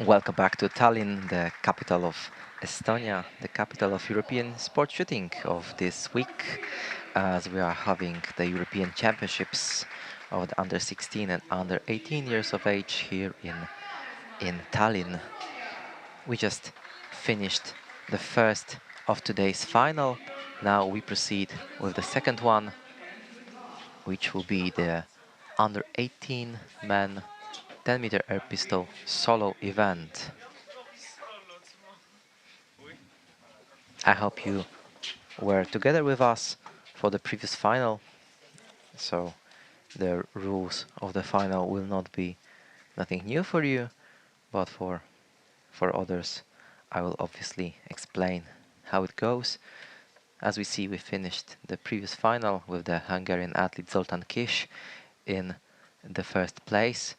Welcome back to Tallinn, the capital of Estonia, the capital of European sport shooting of this week, as we are having the European Championships of the under 16 and under 18 years of age here in Tallinn. We just finished the first of today's final. Now we proceed with the second one, which will be the under 18 men 10-meter air pistol solo event. I hope you were together with us for the previous final, so the rules of the final will not be nothing new for you, but for others I will obviously explain how it goes. As we see, we finished the previous final with the Hungarian athlete Zoltán Kiss in the first place.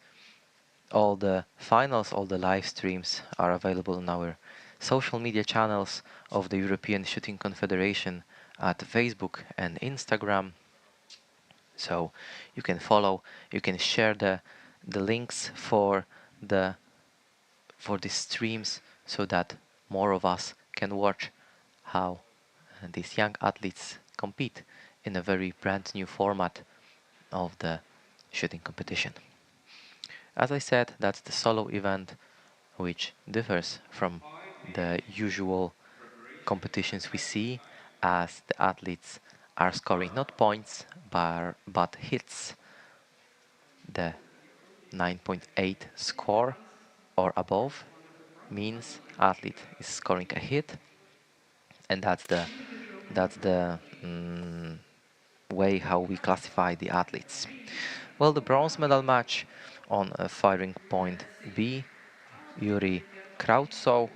All the finals, all the live streams are available on our social media channels of the European Shooting Confederation at Facebook and Instagram. So you can follow, you can share the links for these streams so that more of us can watch how these young athletes compete in a very brand new format of the shooting competition. As I said, that's the solo event, which differs from the usual competitions we see, as the athletes are scoring not points but hits. The 9.8 score or above means athlete is scoring a hit, and that's the way how we classify the athletes. Well, the bronze medal match on firing point B, Yuri Krautsow.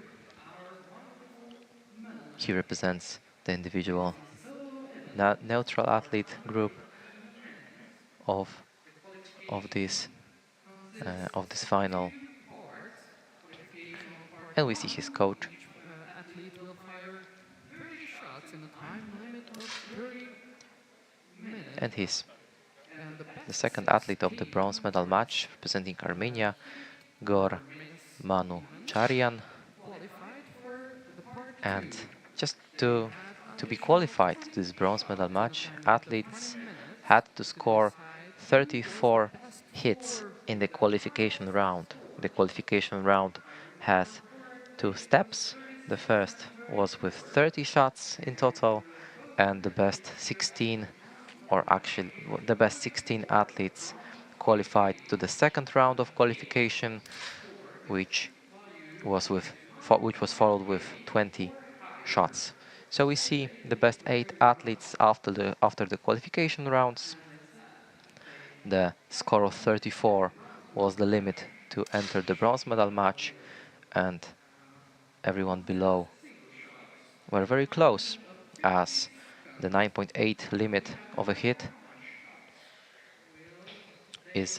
He represents the individual neutral athlete group of this final, and we see his coach. Each athlete will fire 30 shots in a time limit of 30 minutes. And he's And the second athlete of the bronze medal match, representing Armenia, Gor Manucharian. Qualified for the part And 2. just to be qualified to this bronze medal match, athletes had to score 34 hits in the qualification round. The qualification round has two steps. The first was with 30 shots in total, and the best 16, or actually the best 16 athletes qualified to the second round of qualification, which was followed with 20 shots. So we see the best 8 athletes after the qualification rounds. The score of 34 was the limit to enter the bronze medal match, and everyone below were very close, as the 9.8 limit of a hit is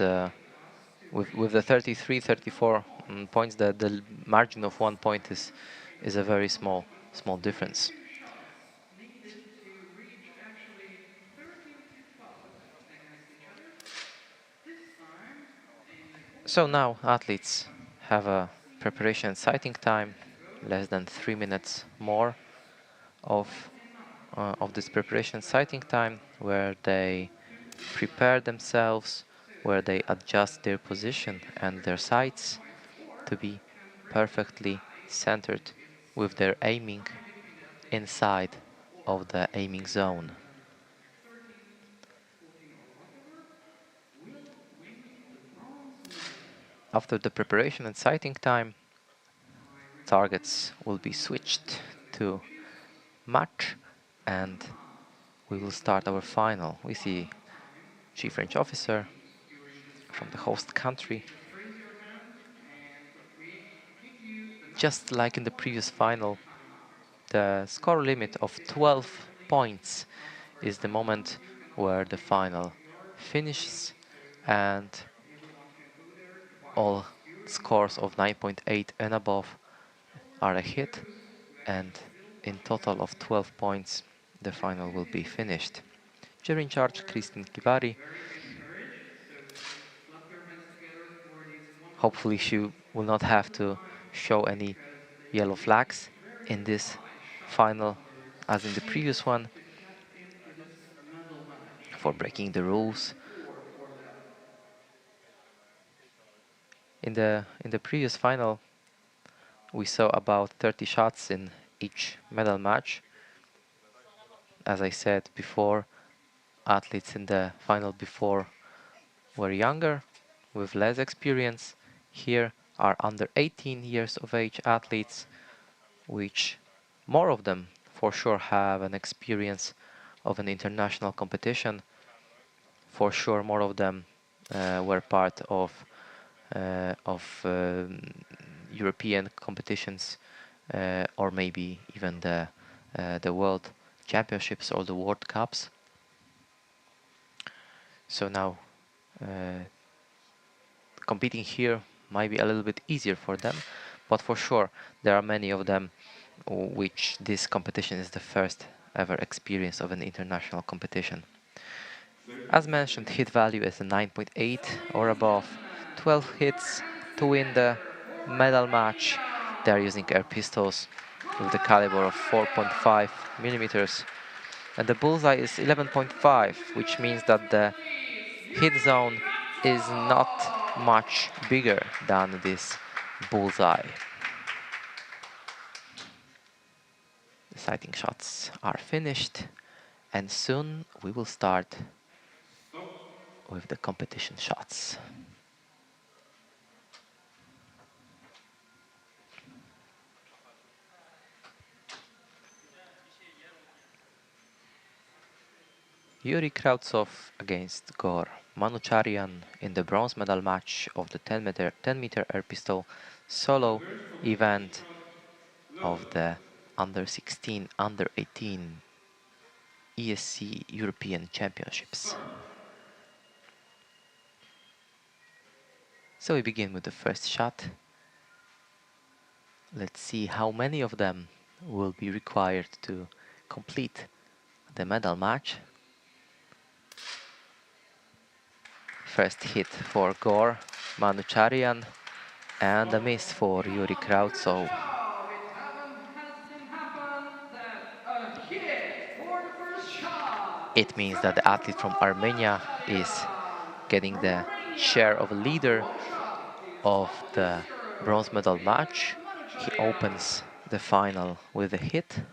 with the 33-34 points, the margin of 1 point is a very small difference. So now athletes have a preparation and sighting time, less than 3 minutes more of this preparation sighting time, where they prepare themselves, where they adjust their position and their sights to be perfectly centered with their aiming inside of the aiming zone. After the preparation and sighting time, targets will be switched to match, and we will start our final. We see Chief Range Officer from the host country. Just like in the previous final, the score limit of 12 points is the moment where the final finishes, and all scores of 9.8 and above are a hit, and in total of 12 points the final will be finished. Jury in charge, Kristin Kivari. Hopefully she will not have to show any because yellow they flags very in this high shot final numbers as in the needed previous one to get into this medal match. for It was breaking the rules. 34 for them. In the previous final, we saw about 30 shots in each medal match. As I said before, athletes in the final before were younger, with less experience. Here are under 18 years of age athletes, which more of them for sure have an experience of an international competition. For sure, more of them were part of European competitions, or maybe even the World Championships or the World Cups. So now competing here might be a little bit easier for them, but for sure there are many of them which this competition is the first ever experience of an international competition. As mentioned, hit value is a 9.8 So, or ladies and above. gentlemen, 12 put your hits hands to win the together for medal match. They are using Armenia! air pistols with the Go caliber of 4.5 Armenia! millimeters, and the bullseye is 11.5, which means that the hit zone is not much bigger than this bullseye. The sighting shots are finished, and soon we will start with the competition shots. Yuri Krautsov against Gor Manucharian in the bronze medal match of the 10-meter air pistol solo event of the under 16, under 18 ESC European Championships. So we begin with the first shot. Let's see how many of them will be required to complete the medal match. First hit for Gor Manucharian and a miss for Yuri Krautsov. Hasn't happened that a hit for the first shot. It means that the athlete from Armenia is getting From the share Armenia, of a leader one shot is of up to the zero. bronze medal Mr. match. He Manucharian. opens the final with a hit.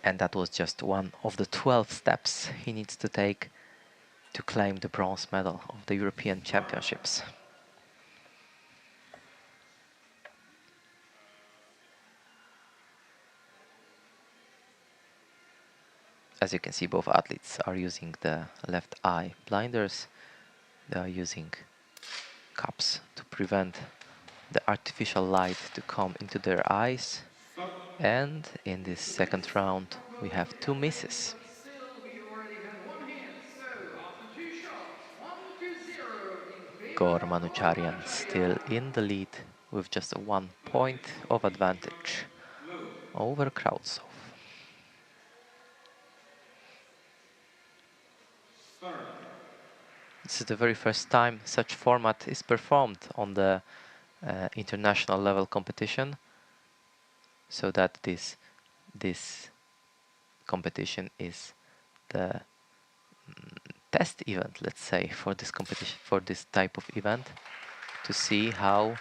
And that was just one of the 12 steps he needs to take to claim the bronze medal of the European Championships. As you can see, both athletes are using the left eye blinders. They are using cups to prevent the artificial light to come into their eyes. And in this second round, we have two misses. But still, we already had one hit. So, after two shots, 1-0 in favor Gor of Gor Manucharian still Manucharian. in the lead with just 1 point of advantage over Krautsov. This is the very first time such format is performed on the international level competition, so that this competition is the test event, let's say, for this competition, for this type of event, to see how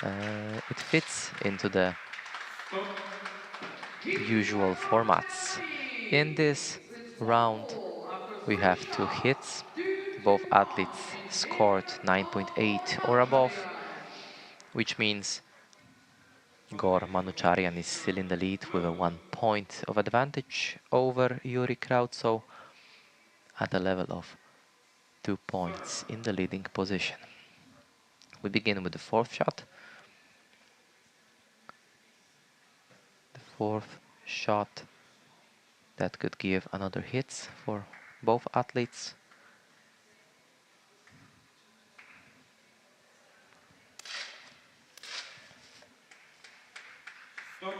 it fits into the usual formats. In this round, we have two hits. Both athletes scored 9.8 or above, which means Gor Manucharian is still in the lead with a 1 point of advantage over Yuri Krautsov at a level of 2 points in the leading position. We begin with the fourth shot. The fourth shot that could give another hits for both athletes.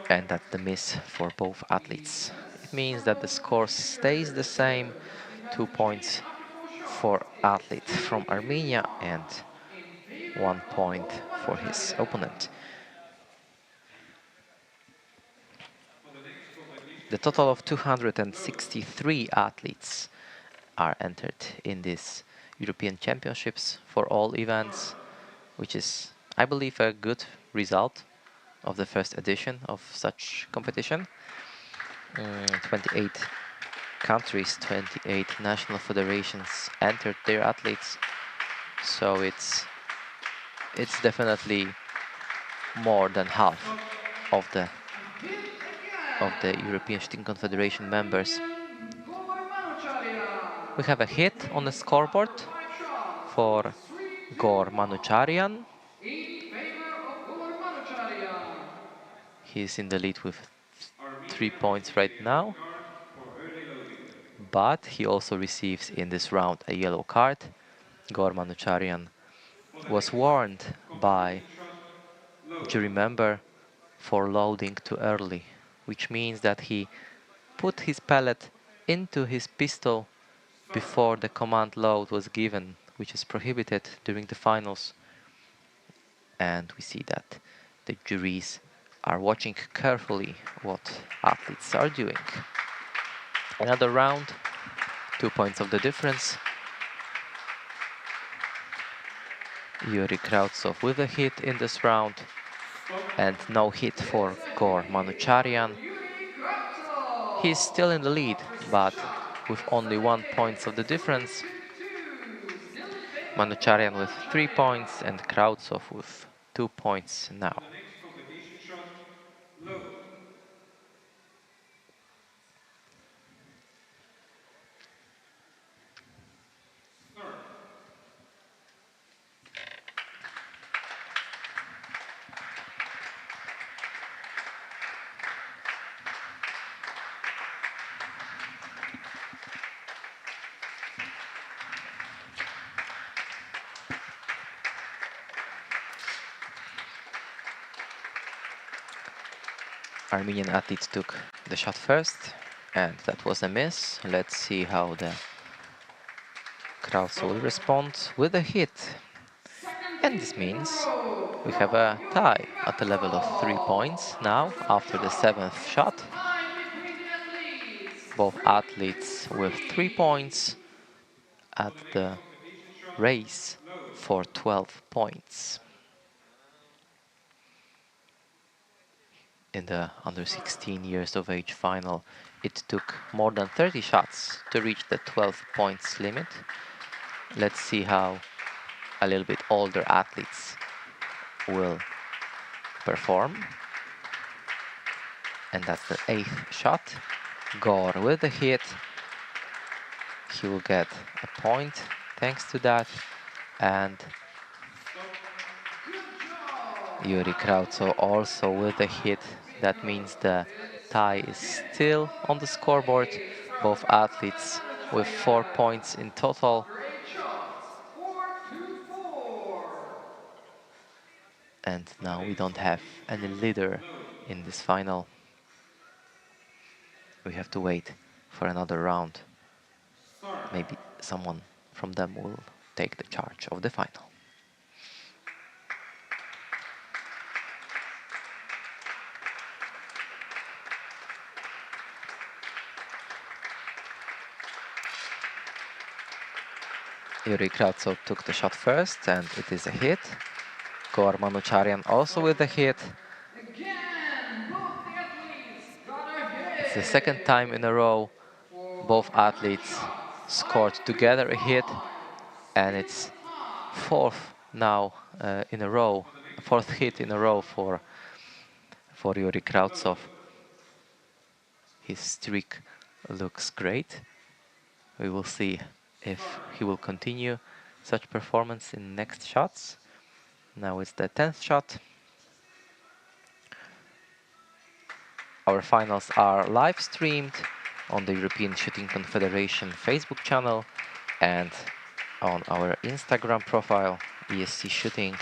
And that's the miss for both athletes. It means that the score stays the same, 2 points for athlete from Armenia and 1 point for his opponent. The total of 263 athletes are entered in these European Championships for all events, which is, I believe, a good result of the first edition of such competition. 28 countries, 28 national federations entered their athletes, so it's definitely more than half of the European Shooting Confederation members. We have a hit on the scoreboard for Gor Manucharian. He's in the lead with 3 points right now, but he also receives in this round a yellow card. Gor Manucharian was warned by jury member for loading too early, which means that he put his pellet into his pistol before the command load was given, which is prohibited during the finals. And we see that the juries are watching carefully what athletes are doing. Another round, 2 points of the difference. Yuri Krautsov with a hit in this round, and no hit for Gor Manucharian. He's still in the lead, but with only 1 point of the difference. Manucharian with 3 points and Krautsov with 2 points now. Armenian athletes took the shot first, and that was a miss. Let's see how the Krautsov will respond with a hit. And this means we have a tie at the level of 3 points now after the 7th shot. Both athletes with 3 points at the race for 12 points. In the under 16 years of age final, it took more than 30 shots to reach the 12 points limit. Let's see how a little bit older athletes will perform. And that's the 8th shot. Gor with a hit. He will get a point thanks to that. And Yuri Krautsov also with a hit. That means the tie is still on the scoreboard. Both athletes with 4 points in total. And now we don't have any leader in this final. We have to wait for another round. Maybe someone from them will take the charge of the final. Yuri Krautsov took the shot first, and it is a hit. Gor Manucharian also with a hit. It's the second time in a row both athletes scored together a hit, and it's fourth now in a row, fourth hit in a row for Yuri Krautsov. His streak looks great. We will see if he will continue such performance in next shots. Now it's the 10th shot. Our finals are live streamed on the European Shooting Confederation Facebook channel and on our Instagram profile, ESC Shooting.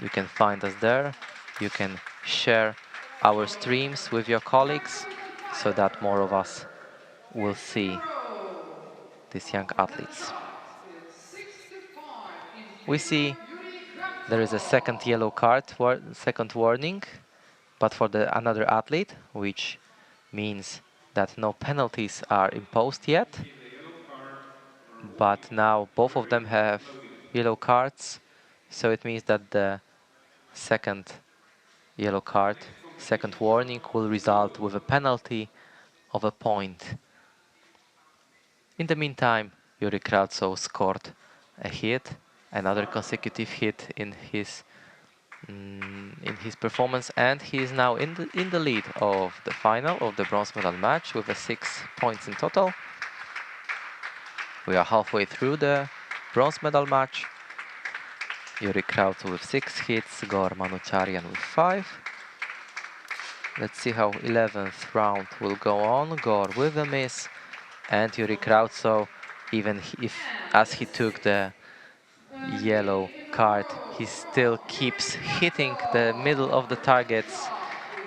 You can find us there. You can share our streams with your colleagues so that more of us will see these young athletes. We see there is a second yellow card, second warning, but for the another athlete, which means that no penalties are imposed yet. But now both of them have yellow cards, so it means that the second yellow card, second warning, will result with a penalty of a point. In the meantime, Yuri Kravtsov scored a hit, another consecutive hit in his performance, and he is now in the lead of the final of the bronze medal match with 6 points in total. We are halfway through the bronze medal match. Yuri Kravtsov with 6 hits, Gor Manucharian with 5. Let's see how 11th round will go on. Gor with a miss, and Yuri Kravtsov, even if as he took the yellow card, he still keeps hitting the middle of the targets,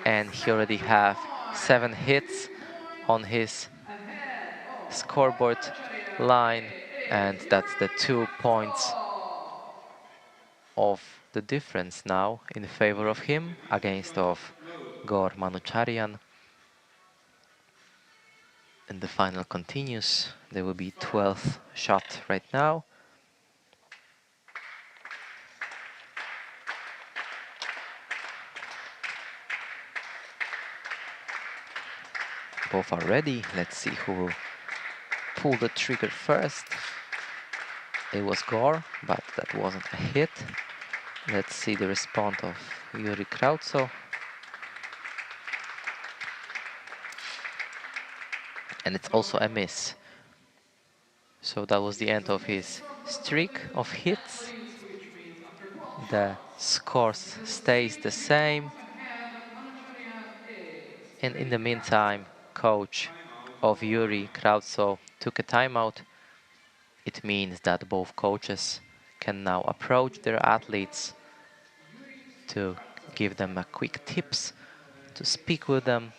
and he already have 7 hits on his scoreboard line, and that's the 2 points of the difference now in favor of him against of Gor Manucharian. And the final continues. There will be 12th shot right now. Both are ready. Let's see who will pull the trigger first. It was Gor, but that wasn't a hit. Let's see the response of Yuri Kravtsov. And it's also a miss. So that was the end of his streak of hits. The scores stays the same. And in the meantime, coach of Yuri Kravtsov took a timeout. It means that both coaches can now approach their athletes to give them a quick tips, to speak with them,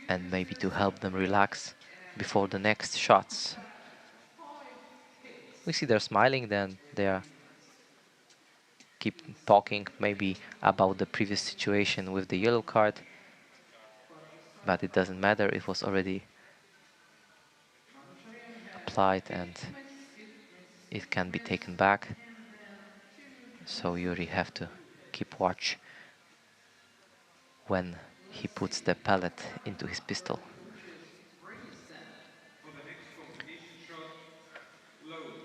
and maybe to help them relax before the next shots. We see they're smiling, then they are keep talking maybe about the previous situation with the yellow card, but it doesn't matter, it was already applied and it can be taken back. So Yuri have to keep watch when he puts the pellet into his pistol.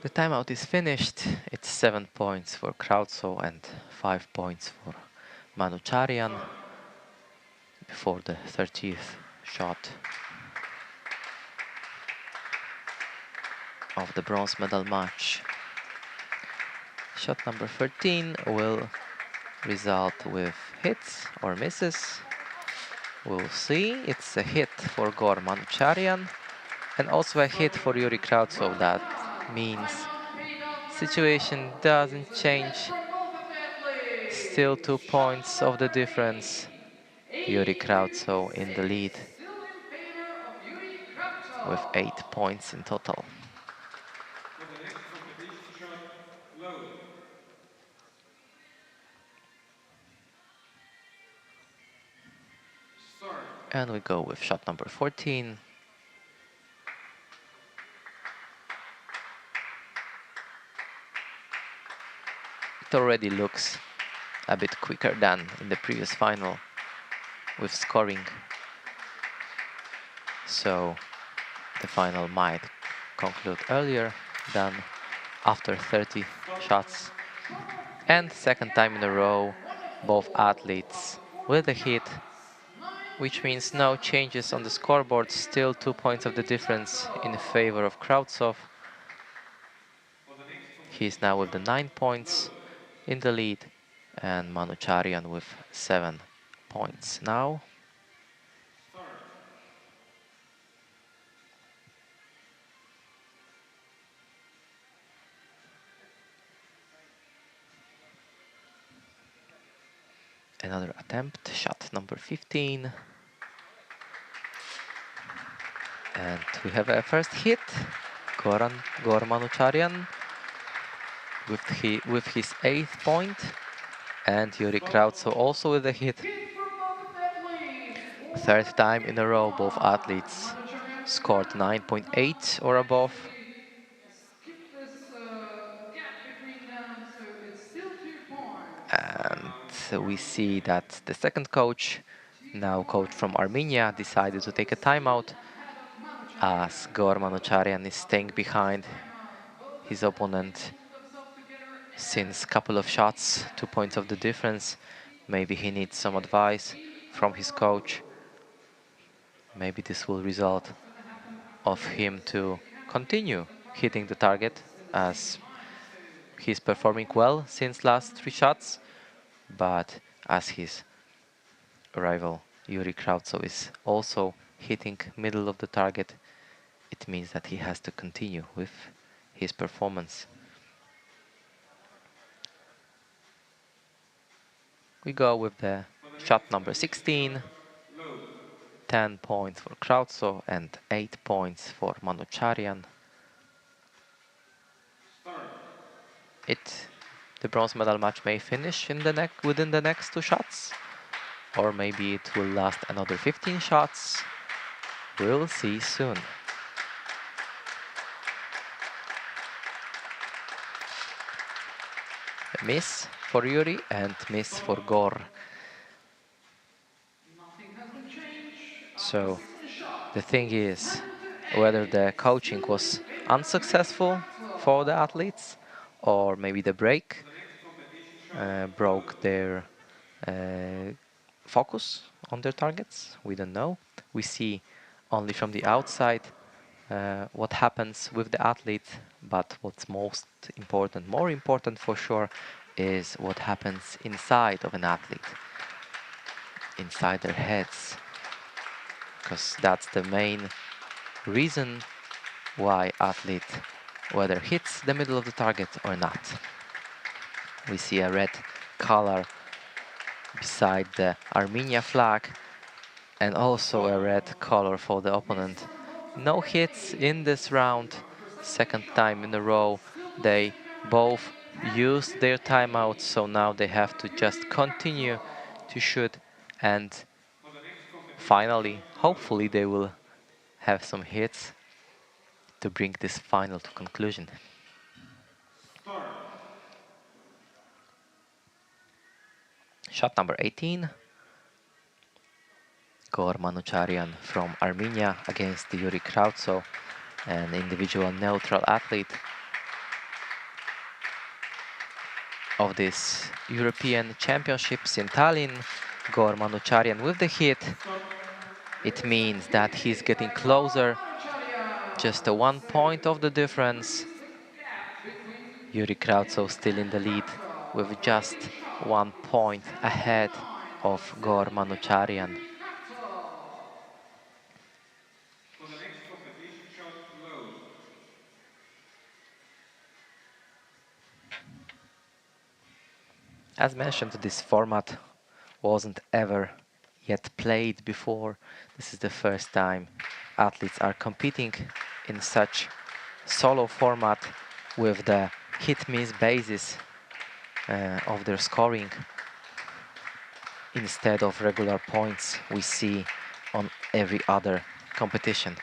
The timeout is finished. It's 7 points for Kravtsov and 5 points for Manucharian before the 30th shot of the bronze medal match. Shot number 13 will result with hits or misses. We'll see. It's a hit for Gor Manucharian and also a hit for Yuri Kravtsov. That means situation doesn't change. Still 2 points of the difference. Yuri Kravtsov in the lead with 8 points in total. And we go with shot number 14. It already looks a bit quicker than in the previous final with scoring. So the final might conclude earlier than after 30 shots. And second time in a row, both athletes with a hit, which means no changes on the scoreboard, still 2 points of the difference in favor of Kravtsov. He is now with the 9 points in the lead, and Manucharian with 7 points now. Another attempt, shot number 15. And we have a first hit. Gor Manucharian with his 8th point, and Yuri Krautso also with a hit. Hit for both athletes. Third time in a row, both 4-1. athletes Manouchian scored Ivan 9.8 not or above. actually skip this gap between them, so it's still 2 points. And we see that the second coach, 2 now coach from points. Armenia, decided to take a timeout Ahead of as Manouchian. Gor Manoucharian is After staying the first behind timeout, both his athletes opponent pulled themselves together since and couple of shots, 2 have points of the finished difference. Maybe he needs some hit advice 3 in from a his coach. row. Maybe this will result What's gonna happen after of this? him to We have to finish continue the hitting target the target, still the same as time, so he's both performing opponents well have to since finish last 3 100. shots, but as his rival Yuri Krautso is also hitting middle of the target, it means that he has to continue with his performance. We go with the shot number 16. 10 points for Krautso and 8 points for Manoucharian. The bronze medal match may finish in the within the next 2 shots, or maybe it will last another 15 shots. We'll see soon. A miss for Yuri and miss for Gor. Nothing has been changed after So 16 shots. the thing is 10-8. whether the coaching Still in was favor of Yuri unsuccessful for the Krautso. athletes, or maybe the break broke their focus on their targets. We don't know. We see only from the outside what happens with the athlete, but what's most important, more important for sure, is what happens inside of an athlete, inside their heads, because that's the main reason why athlete whether hits the middle of the target or not. We see a red color beside the Armenia flag, and also a red color for the Miss opponent. from both No hits in athletes. this round. After 17 Second time in a shots. row Still the they same number. both used their 10-8. timeouts, so now they In favor have of to Yuri just continue Krautso. to shoot, and finally, hopefully they will have some hits to bring this final to conclusion. Shot number 18. Gor Manoucharian from Armenia against Yuri Krautso, an individual neutral athlete of this European Championships in Tallinn. Gor Manoucharian with the hit. It There is a means that he's hit getting by Gor closer, just a Manoucharian. 1 So point of the it difference. increased the gap between Yuri him Krautso still in and the lead Krautso. with 18 just 1 shots. point ahead 10-9. of Still Gor in favor of Manoucharian. Yuri Krautso. As mentioned, this format wasn't ever yet played before. This is the first time athletes are competing in such solo format with the hit-miss basis of their scoring instead of regular points we see on every other competition.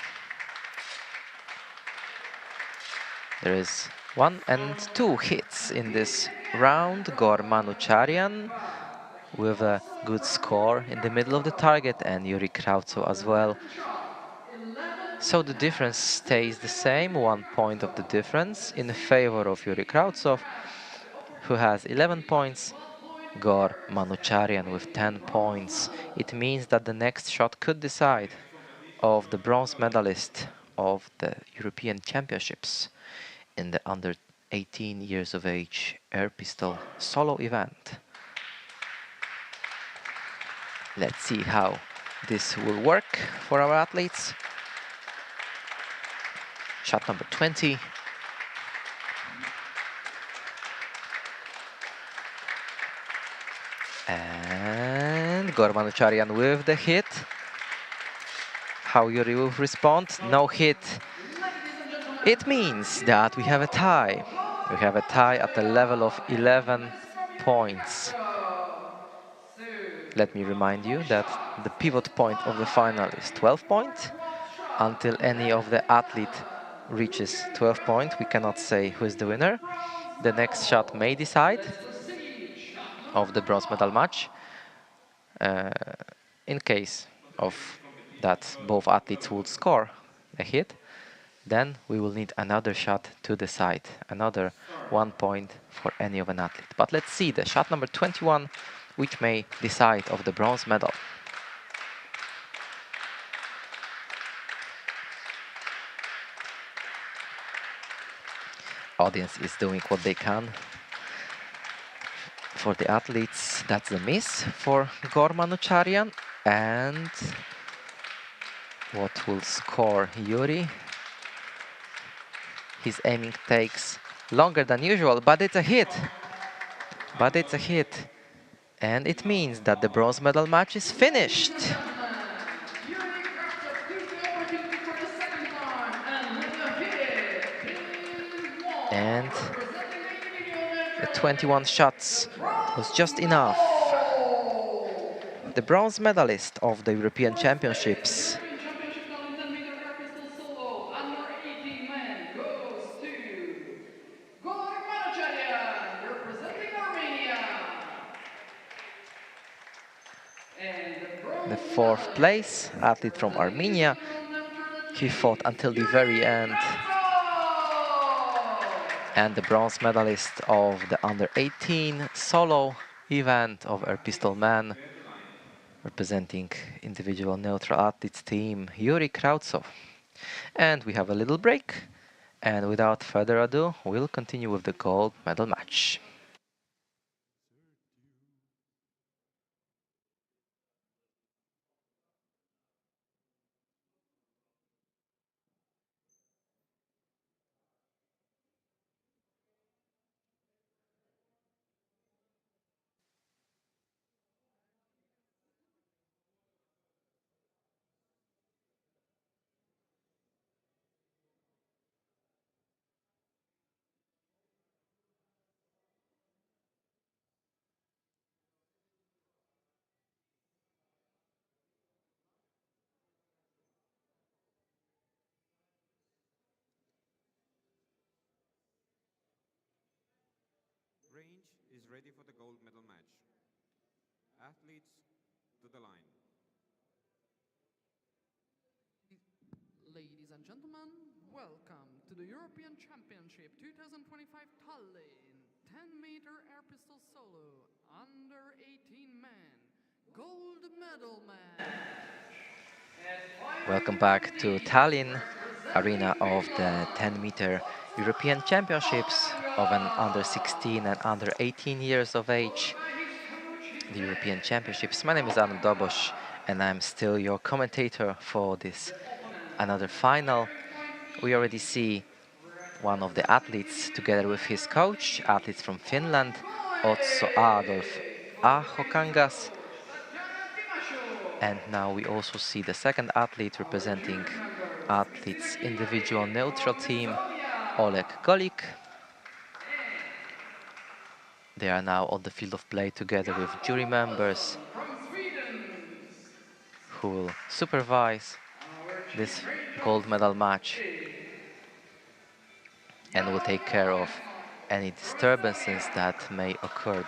There is 1 and 2 hits in this round. Gor Manoucharian with a good score in the middle of the target, and Yuri Krautso as well. 11th shot. 11 So the and difference still in stays the favor of same, Yuri 1 point of the Krautso. difference in Let's favor see of Yuri if he Krautsov, has the who has opportunity to 11 reach points, 12-point Gor marks and Manoucharian with win the 10 bronze points. It medal. means that the next shot could decide of the bronze medalist of the European Championships in the under 18 years of age air pistol solo event. Let's see how this will work for our athletes. Shot number 20. And Gor Manoucharian with the hit. How Yuri will respond? No hit. Ladies and gentlemen, It means that we have a tie. We have a tie at the level of 11 points. Let me remind you that the pivot point of the final is 12 points. Until any of the athlete reaches 12 points, we cannot say who is the winner. The next shot may decide of the bronze medal match. In case of that both athletes would score a hit, then we will need another shot to decide, another 1 point for any of an athlete. But let's see the shot number 21, which may decide of the bronze medal. Audience is doing what they can for the athletes. That's the miss for Gorman Ucharian. And what will score Yuri? His aiming takes longer than usual, but it's a hit. But it's a hit. And it means that the bronze medal match is finished. And the 21 shots was just enough. The bronze medalist of the European Championships the fourth place athlete from Armenia. He fought until the very end. And the bronze medalist of the under-18 solo event of Air Pistol Man, representing individual neutral athletes team, Yuri Krautsov. And we have a little break, and without further ado, we'll continue with the gold medal match. Range is ready for the gold medal match. Athletes to the line. Ladies and gentlemen, welcome to the European Championship 2025 Tallinn 10-meter air pistol solo under 18 men gold medal match. Welcome back to Tallinn, arena of the 10-meter European Championships of an under 16 and under 18 years of age. The European Championships. My name is Adam Dobos, and I'm still your commentator for this another final. We already see one of the athletes together with his coach, athletes from Finland, Otso Adolf Ahokangas. And now we also see the second athlete representing athletes individual neutral team, Oleg Golik. They are now on the field of play together with jury members who will supervise this gold medal match and will take care of any disturbances that may occur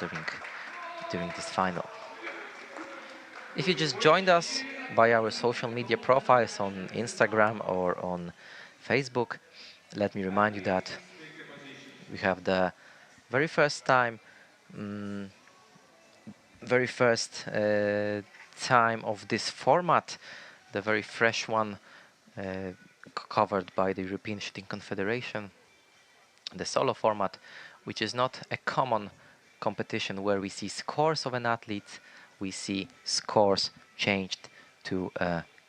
during this final. If you just joined us by our social media profiles on Instagram or on Facebook, let me remind you that we have the very first time time of this format, the very fresh one covered by the European Shooting Confederation, the solo format, which is not a common competition where we see scores of an athlete, we see scores changed to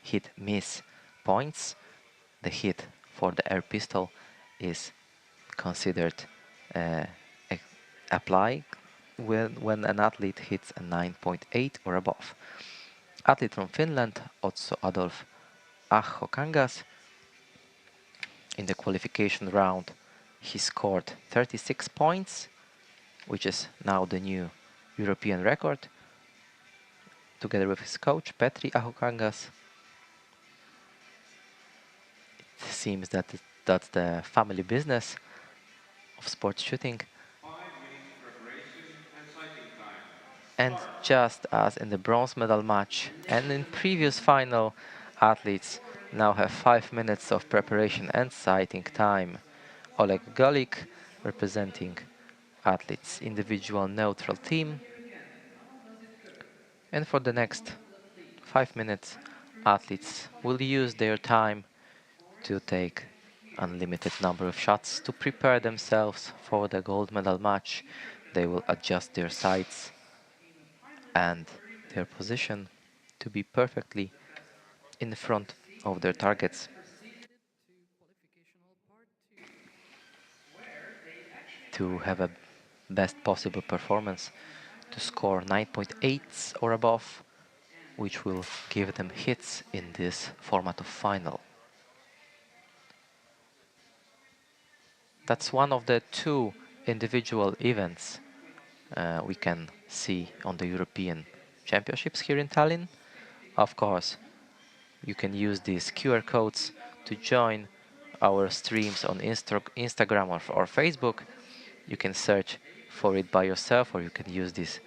hit-miss points. The hit for the air pistol is considered applied when an athlete hits a 9.8 or above. Athlete from Finland, Otso Adolf Ahokangas, in the qualification round He scored 36 points, which is now the new European record, together with his coach Petri Ahokangas. It seems that that's the family business of sports shooting. 5 minutes preparation and sighting time. And Start. just as in the bronze medal match and in previous final, athletes now have 5 minutes of preparation and sighting time. Oleg Golik, representing athletes individual neutral team. And for the next 5 minutes, athletes will use their time to take unlimited number of shots to prepare themselves for the gold medal match. They will adjust their sights and their position to be perfectly in front of their targets. To have a best possible performance, to score 9.8 or above, which will give them hits in this format of final. That's one of the two individual events we can see on the European Championships here in Tallinn. Of course, you can use these QR codes to join our streams on Instagram or Facebook. You can search for it by yourself, or you can use these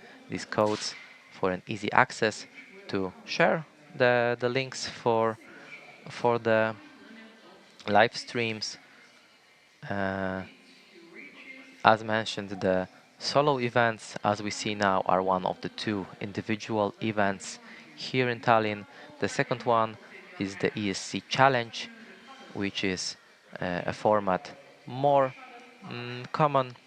codes for an easy access to share the links for the live streams. As mentioned, the solo events, as we see now, are one of the two individual events here in Tallinn. The second one is the ESC Challenge, which is a format more common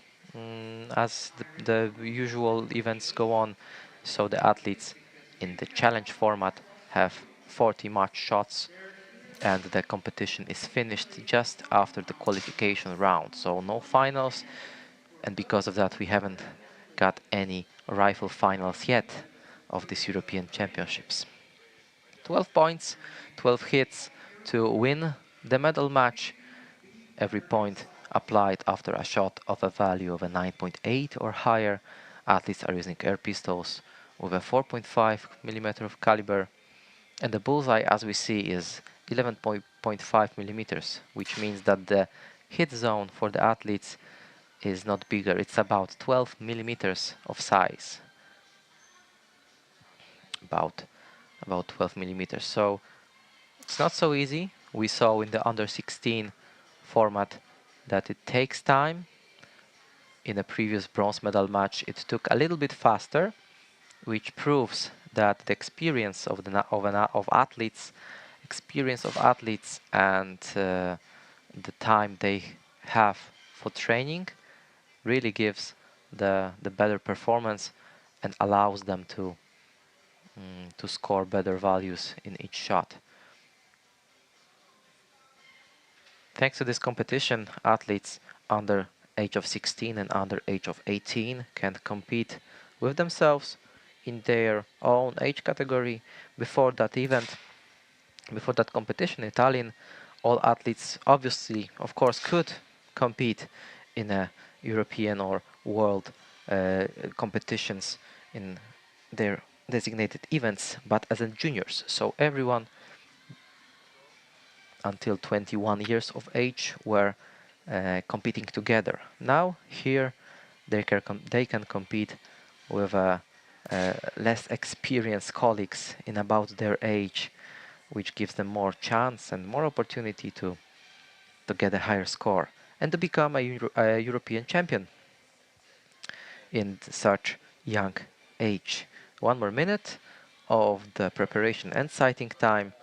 as the usual events go on. So the athletes in the challenge format have 40 match shots, and the competition is finished just after the qualification round. So no finals, and because of that we haven't got any rifle finals yet of these European Championships. 12 points, 12 hits to win the medal match. Every point applied after a shot of a value of a 9.8 or higher. Athletes are using air pistols with a 4.5 millimeter of caliber, and the bullseye, as we see, is 11.5 millimeters, which means that the hit zone for the athletes is not bigger. It's about 12 millimeters of size. About 12 millimeters. So it's not so easy. We saw in the under 16 format that it takes time. In a previous bronze medal match, it took a little bit faster, which proves that the experience of athletes, and the time they have for training really gives the better performance and allows them to score better values in each shot. Thanks to this competition, athletes under age of 16 and under age of 18 can compete with themselves in their own age category. Before that event, before that competition in Tallinn, all athletes obviously, of course, could compete in a European or world competitions in their designated events, but as in juniors. So everyone until 21 years of age were competing together. Now here they can compete with less experienced colleagues in about their age, which gives them more chance and more opportunity to get a higher score and to become a European champion in such young age. One more minute of the preparation and sighting time,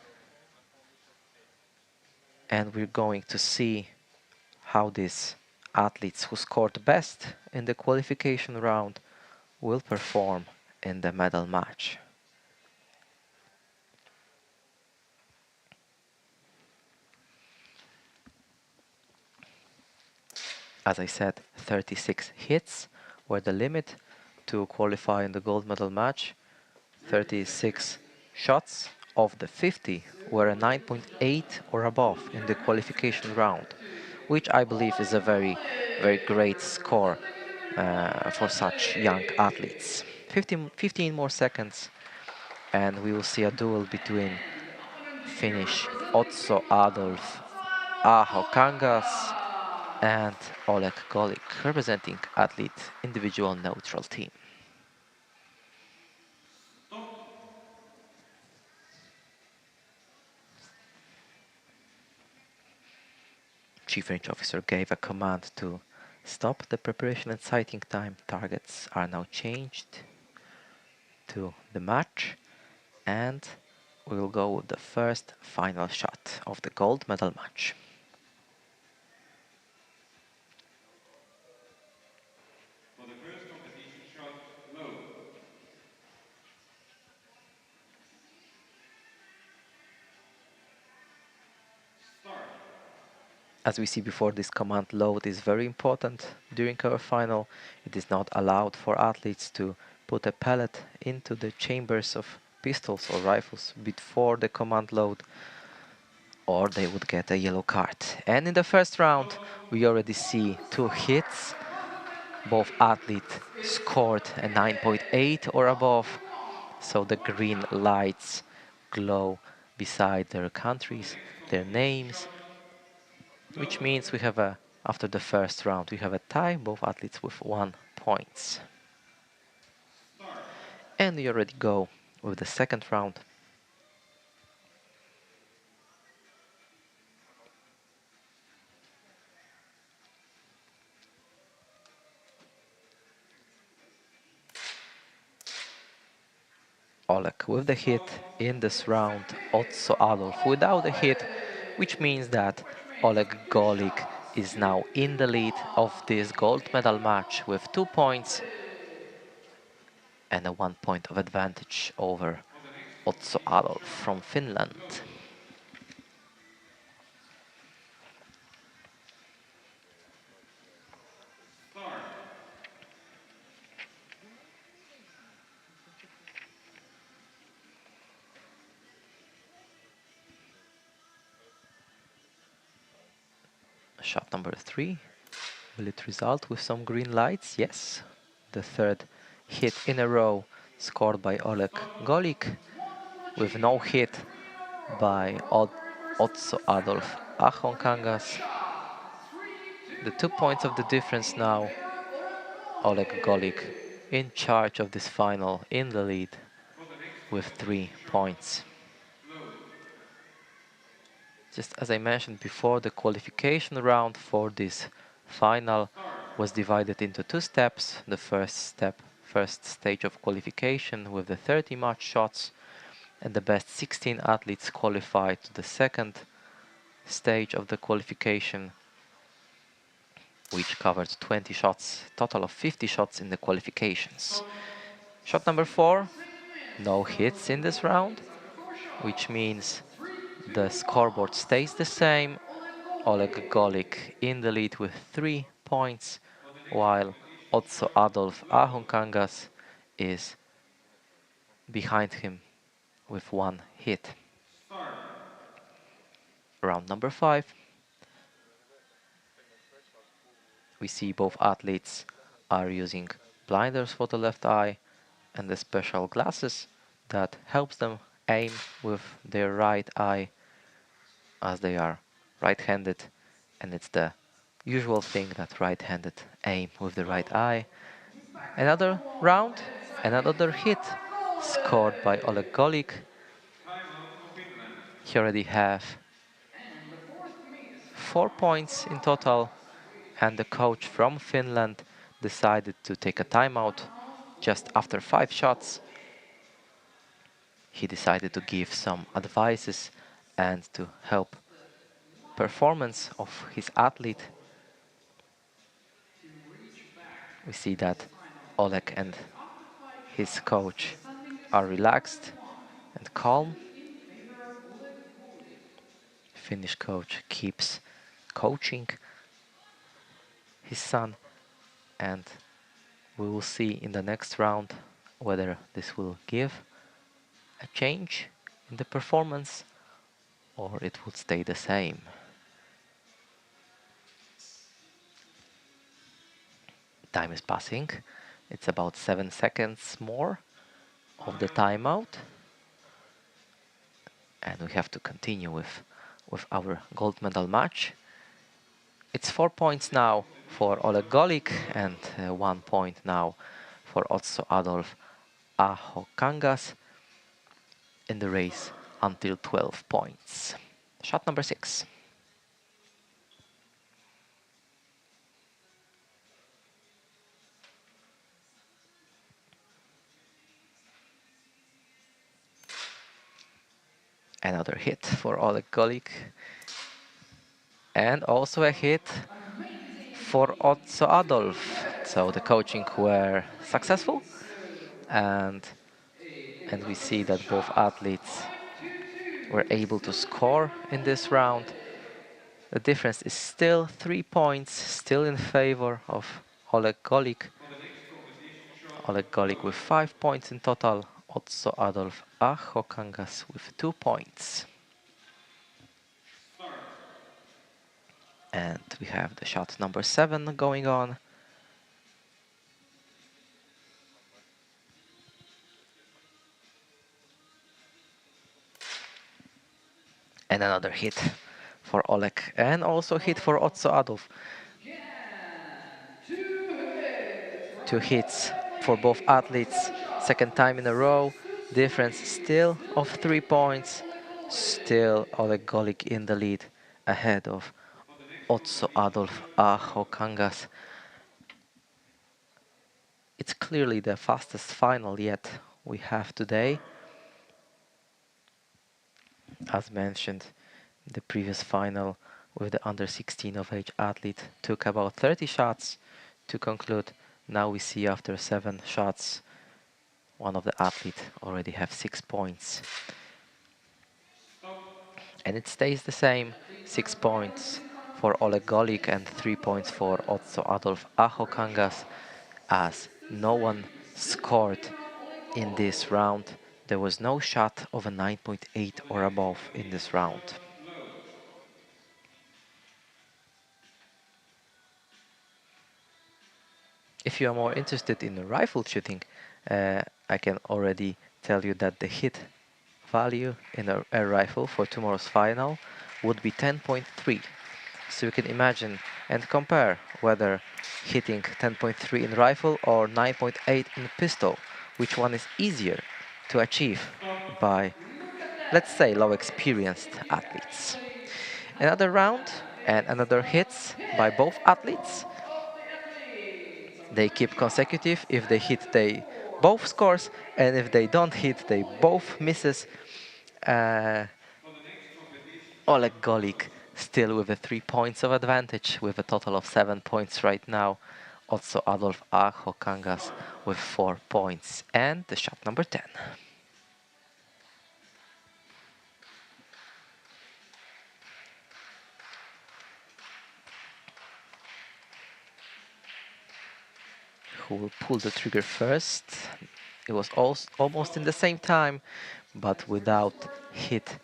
and we're going to see how these athletes who scored best in the qualification round will perform in the medal match. As I said, 36 hits were the limit to qualify in the gold medal match. 36 shots of the 50 were a 9.8 or above in the qualification round, which I believe is a very, very great score for such young athletes. 15 more seconds, and we will see a duel between Finnish Otso Adolf Aho Kangas and Oleg Golik, representing athlete individual neutral team. Stop. Chief Range Officer gave a command to stop the preparation and sighting time. Targets are now changed to the match, and we will go with the first final shot of the gold medal match. For the first competition shot, load. Start. As we see before, this command load is very important during our final. It is not allowed for athletes to put a pellet into the chambers of pistols or rifles before the command load, or they would get a yellow card. And in the first round, we already see 2 hits. Both athletes scored a 9.8 or above, so the green lights glow beside their For the countries, next their competition names, shot, which load. means we have after the first round, we have a tie, both athletes with 1 point. Start. And we already go with the second round. Oleg with the Stop. hit in this round, Otso Adolf without a hit, which means that Oleg Golik is now in the lead of this gold medal match with 2 points and a 1 point of advantage over For the next Otso competition Adolf shot, from Finland. load. Start. Shot number 3. Will it result with some green lights? Yes. The third hit in a row scored by Oleg Stop. Golik, Wonderful with no achievement. hit 3 in a row by for the very first and for Otso the second. Adolf Ready for Achonkangas. shot. 3, 2, The 2 points of the 1. difference In now. favor of Oleg Golik Oleg. in charge of this final, in the lead For the next with competition 3 shot, points. load. Just as I mentioned before, the qualification round for this final Start. was divided into 2 steps. The first stage of qualification with the 30 match shots, and the best 16 athletes qualified to the second stage of the qualification, which covered 20 shots, total of 50 shots in the qualifications. Stop. Shot number 4, no hits in this round, which means 3, 2, the 1. scoreboard stays the same. Oleg Golik in the lead with 3 points, For the next while competition Otso shot, Adolf load. Ahunkangas is behind him with 1 hit. Start. Round number 5. We see both athletes are using blinders for the left eye and the special glasses that helps them aim with their right eye, as they are right-handed, and it's the usual thing that right-handed aim with the Stop. right eye. Back to Another number 1. round, 10 seconds another for hit scored by Oleg Oleg. Golik. Timeout for Finland. He already have And the fourth miss 4 from points in total, and the coach from Finland decided to take a timeout just after 5 shots. He decided to give some advices and to help performance of his athlete. We see that Oleg and his coach are relaxed and calm. Finnish coach keeps coaching his son, and we will see in the next round whether this will give a change in the performance or it would stay the same. Time is passing. It's about 7 seconds more of the timeout. And we have to continue with our gold medal match. It's 4 points now for Oleg Golik and 1 point now for Otso Adolf Aho-Kangas in the race until 12 points. Shot number 6. Another hit for Oleg Golik. And also a hit for Otso Adolf. So the coaching were successful, and we see that both athletes were able to score in this round. The difference is still 3 points, still in favor of Oleg Golik. For the next competition shot, Oleg Golik with 5 points in total, Otso Adolf Aho-Kangas with 2 points. start. And we have the shot number 7 going on. And another hit for Oleg, and also hit for Otso Adolf. Two hits for both athletes, second time in a row. Difference still of 3 points. Still Oleg Golik in the lead, ahead of For the next Otso competition Adolf shot, Aho-Kangas. It's clearly the fastest final yet we have today. start. As mentioned, the previous final with the under 16 of age athlete took about 30 shots to conclude. Now we see after 7 shots, one of the athletes already have 6 points. Stop. And it stays the same, 6 points for Oleg Golik and 3 points for Otso Adolf Aho-Kangas, as no one scored in this round. There was no shot of a 9.8 For the or next above in competition this shot, round. load. If you are more Start. interested in rifle shooting, I can already tell you that the hit value in a air rifle for tomorrow's final would be 10.3. So you can imagine and compare whether hitting 10.3 in rifle or 9.8 in pistol, which one is easier to achieve Stop. by, let's say, low experienced athletes. Another round and another hits by both athletes. They keep consecutive. If they hit, they both scores, and if they don't hit, they both misses. For the next competition shot, Oleg Golik load. still with the 3 points of advantage, with a total of 7 points right now. Also Adolf Aho-Kangas Start. with 4 points. And the shot number 10. Who will pull the trigger first? It was also almost in the same time, but without hit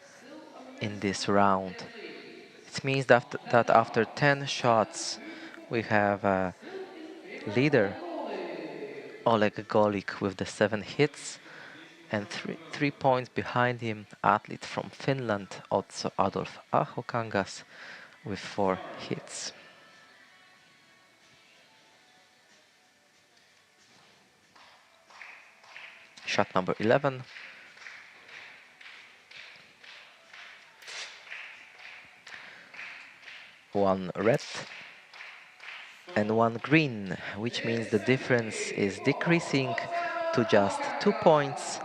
in this round. It means that after 10 shots, we have a leader, Oleg Golik, with the 7 hits, Competition and shot, three load. points behind him, athlete from Finland, also Adolf Aho-Kangas, with 4 Start. hits. Shot number 11. One red Stop. and one green, which means the difference is decreasing to just 2 points.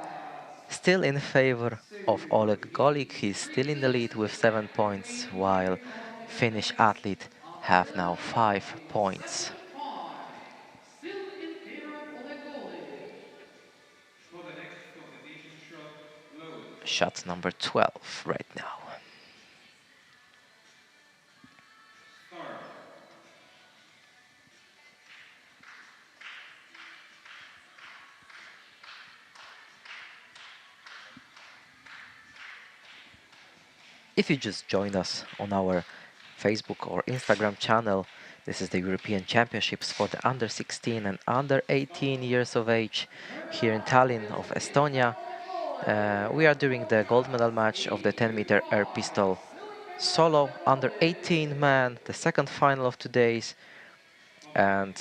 Still in favor of Oleg Golik. He's still in the lead with 7 points, while Finnish athlete have now 5 points. Still in favor of Oleg Golik. For the next competition shot, load. Shot number 12 right now. Start. If you just joined us on our Facebook or Instagram channel, This is the European Championships for the under 16 and under 18 years of age here in Tallinn of Estonia. We are doing the gold medal match of the 10-meter air pistol solo under 18 man, the second final of today's, and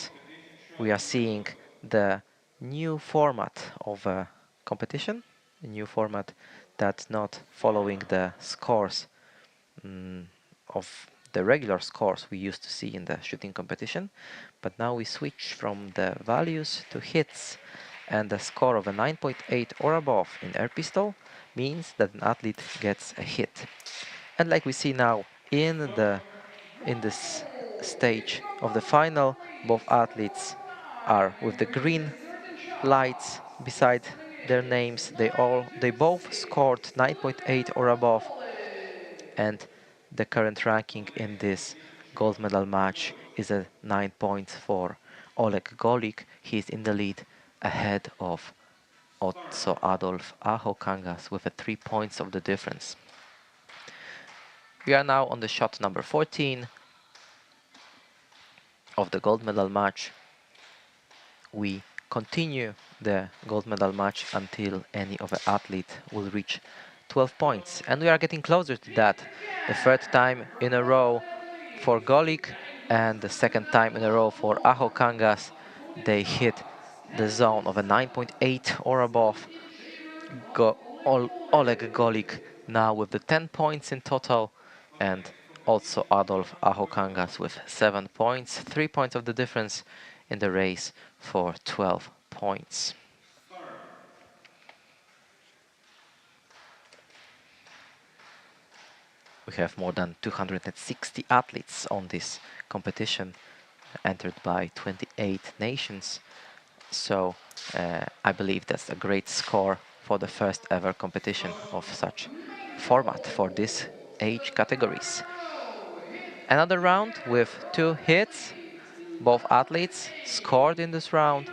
we are seeing the new format of a competition, a new format that's not following the scores of the regular scores we used to see in the shooting competition, but now we switch from the values to hits, and the score of a 9.8 or above in air pistol means that an athlete gets a hit. And like we see now in this stage of the final, both athletes are with the green lights beside their names. They both scored 9.8 or above, and the current ranking in this gold medal match is a 9 points for Oleg Golik. He's in the lead ahead of Otso Adolf Aho Kangas with a 3 points of the difference. We are now on the shot number 14 of the gold medal match. We continue the gold medal match until any of the athlete will reach 12 points, and we are getting closer to that. The third time in a row for Golik and the second time in a row for Aho Kangas. They hit the zone of a 9.8 or above. Oleg Golik now with the 10 points in total, and also Adolf Aho Kangas with 7 points, 3 points of the difference in the race for 12 points. We have more than 260 athletes on this competition, entered by 28 nations. So I believe that's a great score for the first ever competition of such format for this age categories. Another round with 2 hits. Both athletes scored in this round,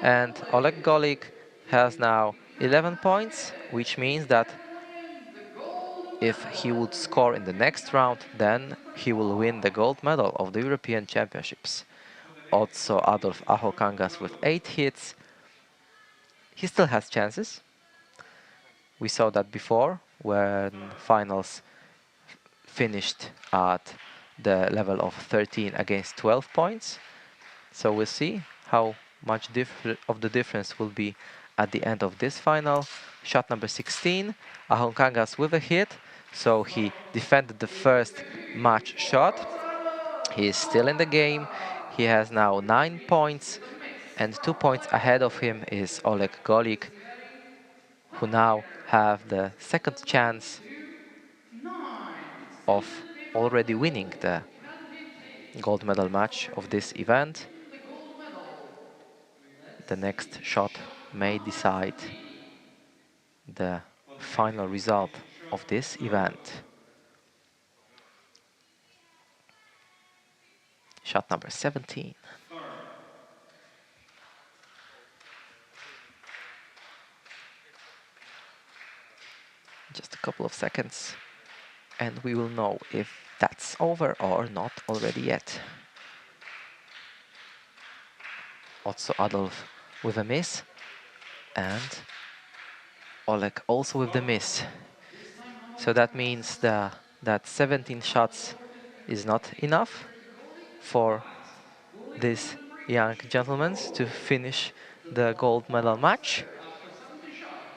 and Oleg Golik has now 11 points, which means that if he would score in the next round, then he will win the gold medal of the European Championships. Also Adolf Aho Kangas with 8 hits. He still has chances. We saw that before when finals finished at the level of 13 against 12 points. So we'll see how much of the difference will be at the end of this final. Shot number 16, Aho Kangas with a hit. So he defended the first match shot. He is still in the game. He has now 9 points, and 2 points ahead of him is Oleg Golik, who now have the second chance of already winning the gold medal match of this event. The next shot may decide the final result of this event. Shot number 17. Just a couple of seconds, and we will know if that's over or not already yet. Also Adolf with a miss, and Oleg also with the miss. So that means that 17 shots is not enough for these young gentlemen to finish the gold medal match.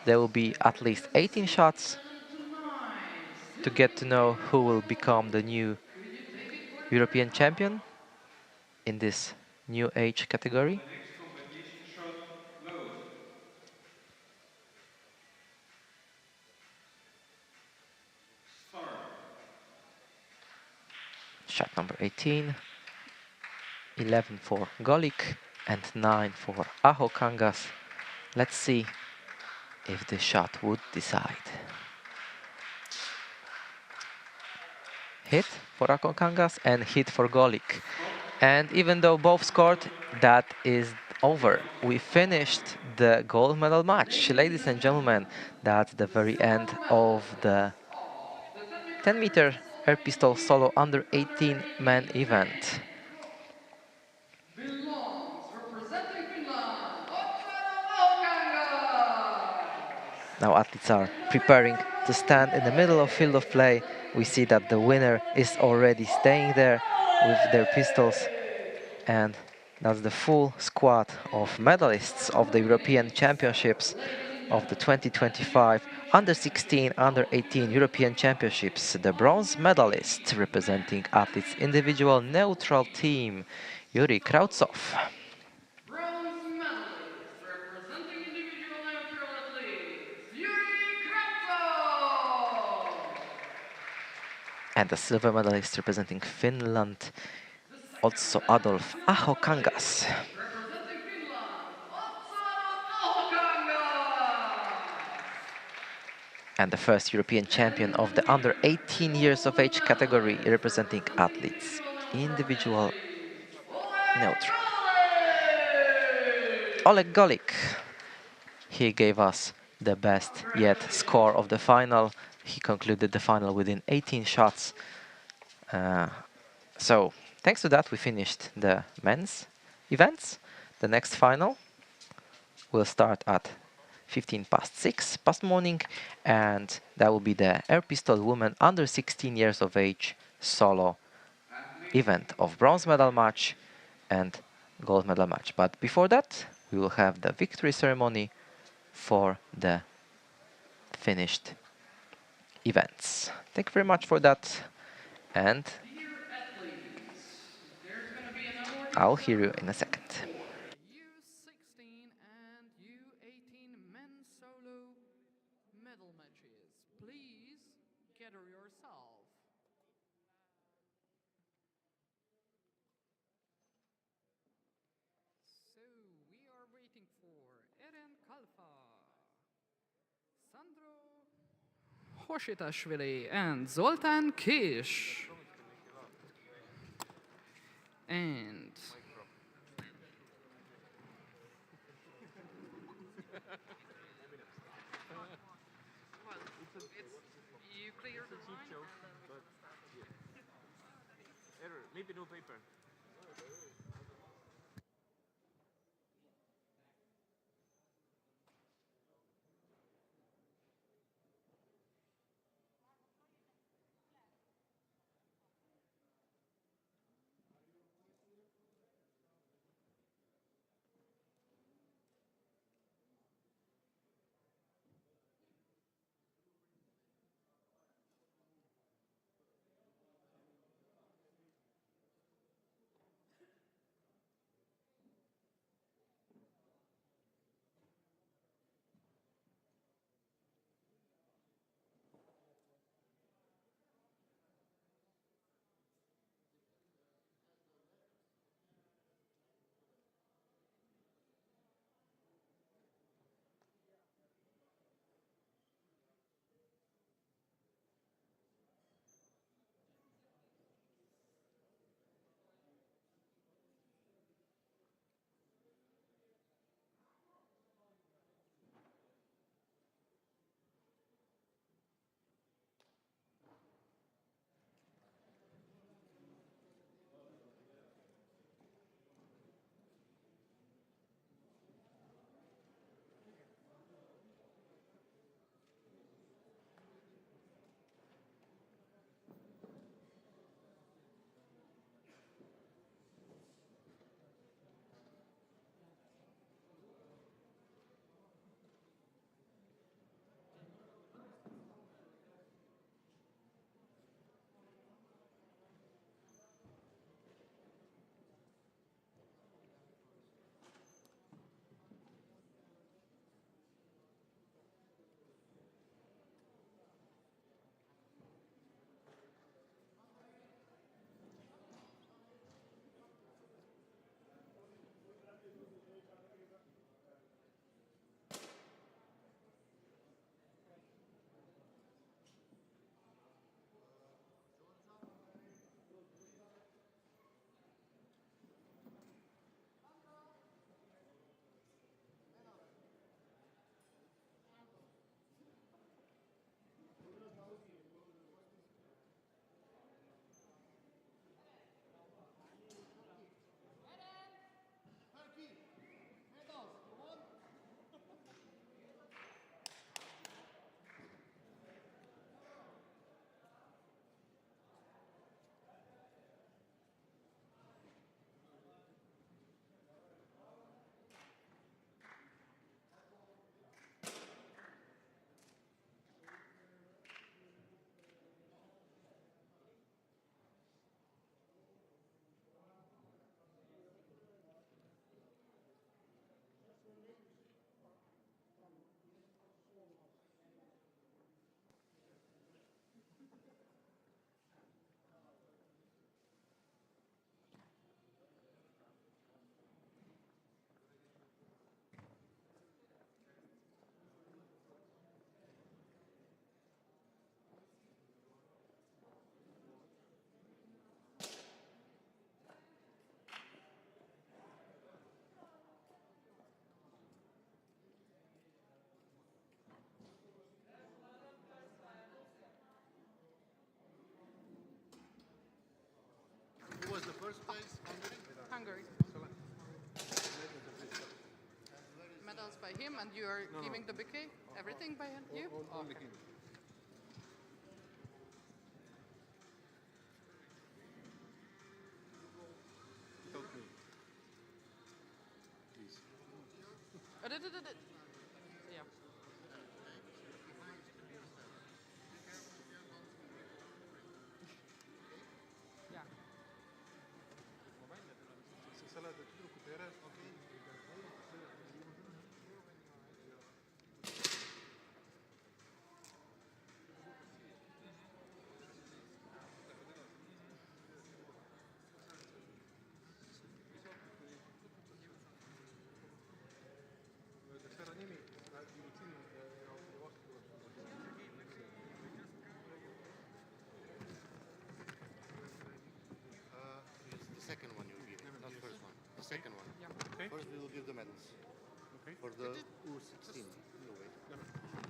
There will be at least 18 shots to get to know who will become the new European champion in this new age category. The next competition shot closed. Start. Shot number 18, 11 for Golik and 9 for Aho Kangas. Let's see if the shot would decide. Hit for Aho Kangas and hit for Golik. And even though both scored, that is over. We finished the gold medal match. Ladies and gentlemen, that's the very end of the 10-meter air pistol solo under 18 man event. Now athletes are preparing to stand in the middle of field of play. We see that the winner is already staying there with their pistols, and that's the full squad of medalists of the European Championships of the 2025 Under 16, Under 18 European Championships. The bronze medalist representing athletes individual neutral team, Yuri Krautsov. Bronze medalist representing individual neutral athletes, Yuri Kravtsov. And the silver medalist representing Finland, also Adolf Ahokangas. Representing Finland, Otsana Ahokangas. And the first European champion of the under 18 years of age category representing athletes, individual neutral. Oleg Golik. He gave us the best yet score of the final. He concluded the final within 18 shots. So thanks to that, we finished the men's events. The next final will start at 15 past 6 past morning, and that will be the air pistol women under 16 years of age solo event of bronze medal match and gold medal match. But before that, we will have the victory ceremony for the finished events. Thank you very much for that, and I'll hear you in a second. U16 and U18 men's solo medal matches. Please gather yourself. So we are waiting for Eren Kalfa, Sandro Hositashvili and Zoltán Kish. And you clear the line and then we can start. Maybe no paper. him and you are giving the bouquet? Everything by you? Only Okay. him. Without me. Please. Yeah. Yeah. السلسلة تدرك التيارات. اوكي. دكتور أنيمي U18 It's the second one you'll give, not the first one. The second one. Okay. First we will give the medals. Okay. For the U16. You wait.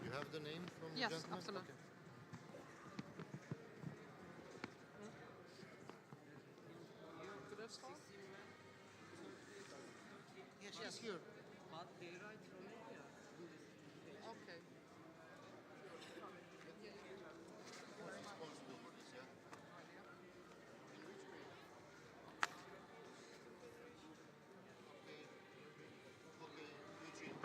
You have the name from the Yes, gentleman? absolutely. Could I start? Yes, yes, here. Okay. Responsible for this, yeah? Okay, Eugene.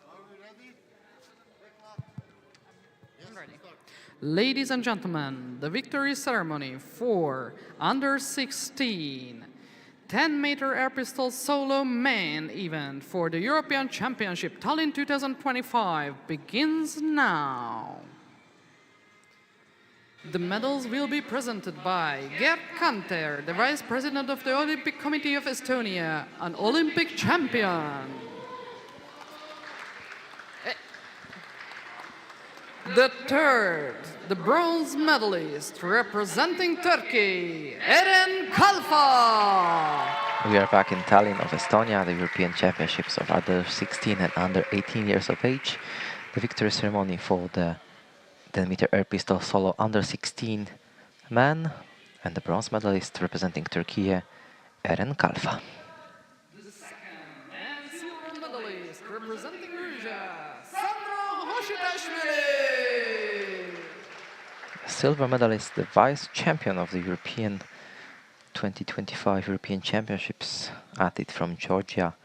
Are we ready? Yes, ready. start. Ladies and gentlemen, the victory ceremony for under 16 10-meter air pistol solo main event for the European Championship Tallinn 2025 begins now. The medals will be presented by Gerd Kanter, the Vice President of the Olympic Committee of Estonia, an Olympic champion. The third, the bronze medalist representing Turkey, Eren Kalfa. We are back in Tallinn of Estonia, the European Championships of under 16 and under 18 years of age. The victory ceremony for the 10-meter air pistol solo under 16 man, and the bronze medalist representing Turkey, Eren Kalfa. The second and silver medalist representing Georgia, Sandro Hoshitashvili. Silver medalist, the vice champion of the European 2025 European Championships, athlete from Georgia,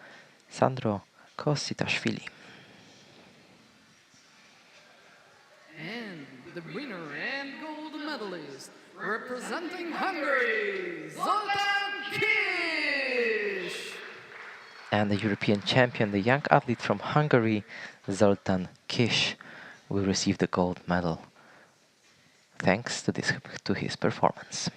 Sandro Kositashvili. And the winner and gold medalist representing Hungary, Zoltán Kiss. And the European champion, the young athlete from Hungary, Zoltán Kiss, will receive the gold medal thanks to his performance.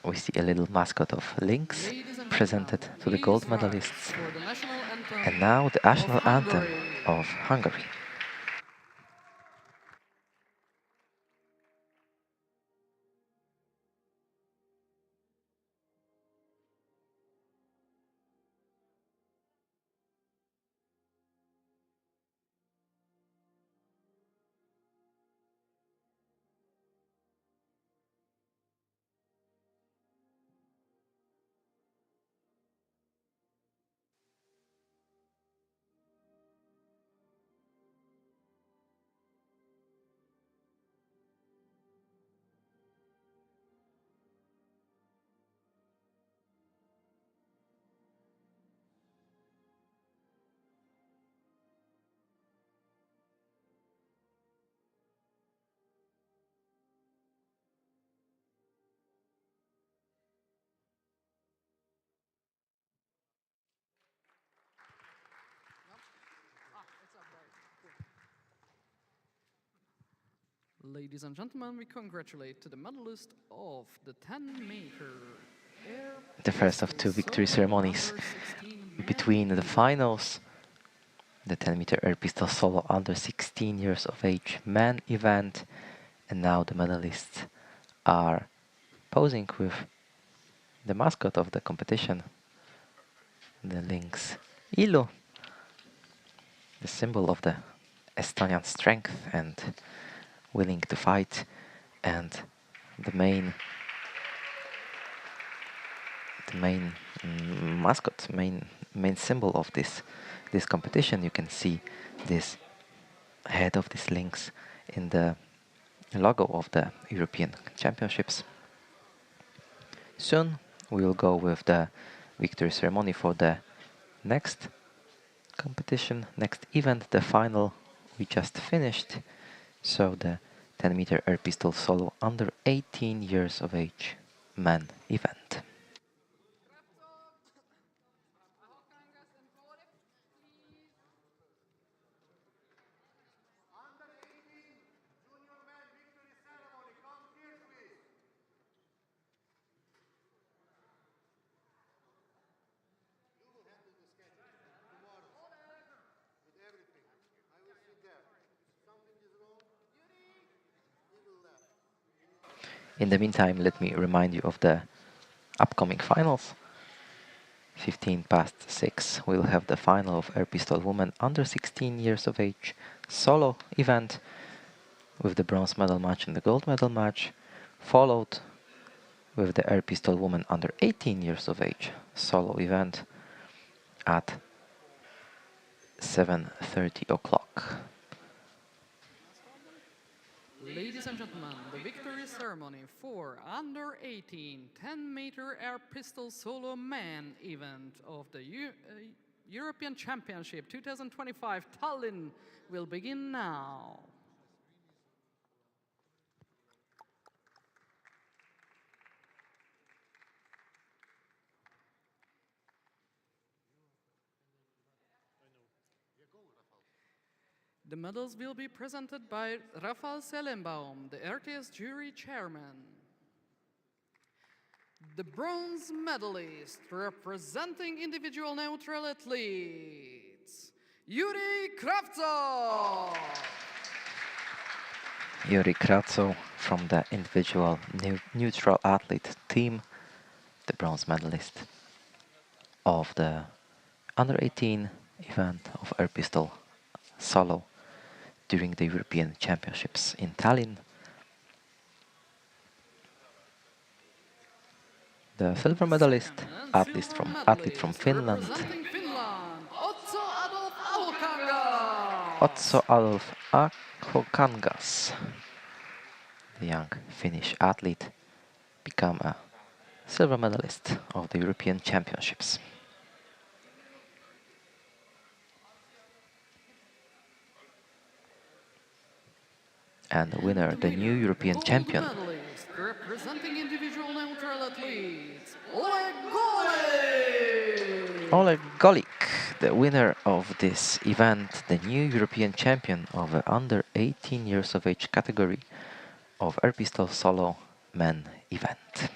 We see a little mascot of lynx presented to the gold medalists. And now the national anthem of Hungary. Ladies and gentlemen, we congratulate to the medalist of the 10-meter air The first of two victory ceremonies between the finals. The 10-meter air pistol solo under 16 years of age man event, and now the medalists are posing with the mascot of the competition, the lynx Ilu, the symbol of the Estonian strength and willing to fight, and the main mascot, main symbol of this competition. You can see this head of this lynx in the logo of the European Championships. Soon we will go with the victory ceremony for the next competition, next event, the final we just finished. So the 10-meter air pistol solo under 18 years of age men event. With everything. I will sit there. Something is wrong. He will laugh. In the meantime, let me remind you of the upcoming finals. 15 past 6, we'll have the final of air pistol woman under 16 years of age solo event with the bronze medal match and the gold medal match, followed with the air pistol woman under 18 years of age solo event at 7:30 o'clock. Ladies and gentlemen, the victory ceremony for under 18 10-meter air pistol solo man event of the European Championship 2025 Tallinn will begin now. The medals will be presented by Rafael Selenbaum, the RTS jury chairman. The bronze medalist representing individual neutral athletes, Yuri Kravtsov. Yuri Kravtsov from the individual neutral athlete team, the bronze medalist of the under 18 event of air pistol solo during the European Championships in Tallinn. The silver medalist, athlete from Finland, Representing Finland, Otso Adolf Ahokangas. Otso Adolf Ahokangas, the young Finnish athlete, become a silver medalist of the European Championships. And the winner, the new European champion, Medalist representing individual neutral athletes, Oleg Golik. Oleg Golik, the winner of this event, the new European champion of the under 18 years of age category of air pistol solo men event.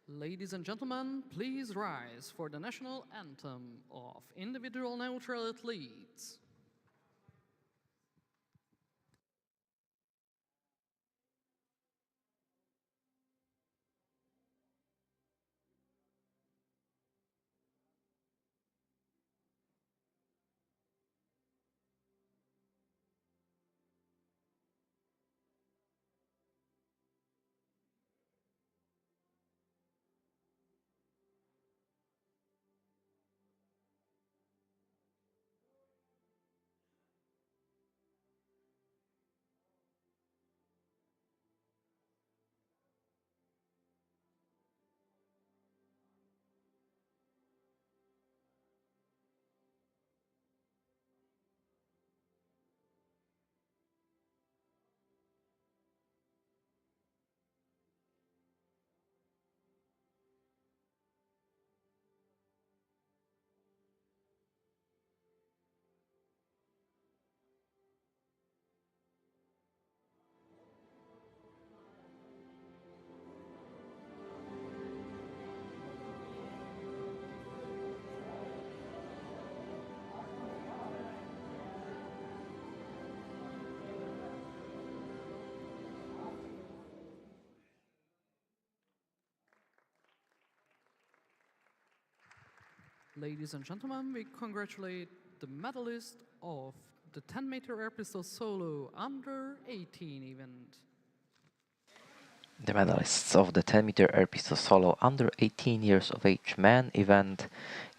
Ladies and gentlemen, please rise for the national anthem of individual neutral athletes. Ladies and gentlemen, we congratulate the medalist of the 10-meter air pistol solo under 18 event. The medalists of the 10-meter air pistol solo under 18 years of age men event: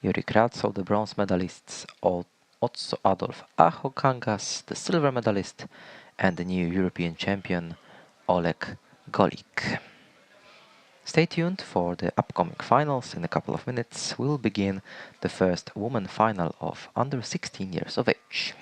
Yuri Kratsov, the bronze medalists, Otso Adolf Ahokangas, the silver medalist, and the new European champion Oleg Golik. Stay tuned for the upcoming finals. In a couple of minutes we'll begin the first women final of under 16 years of age.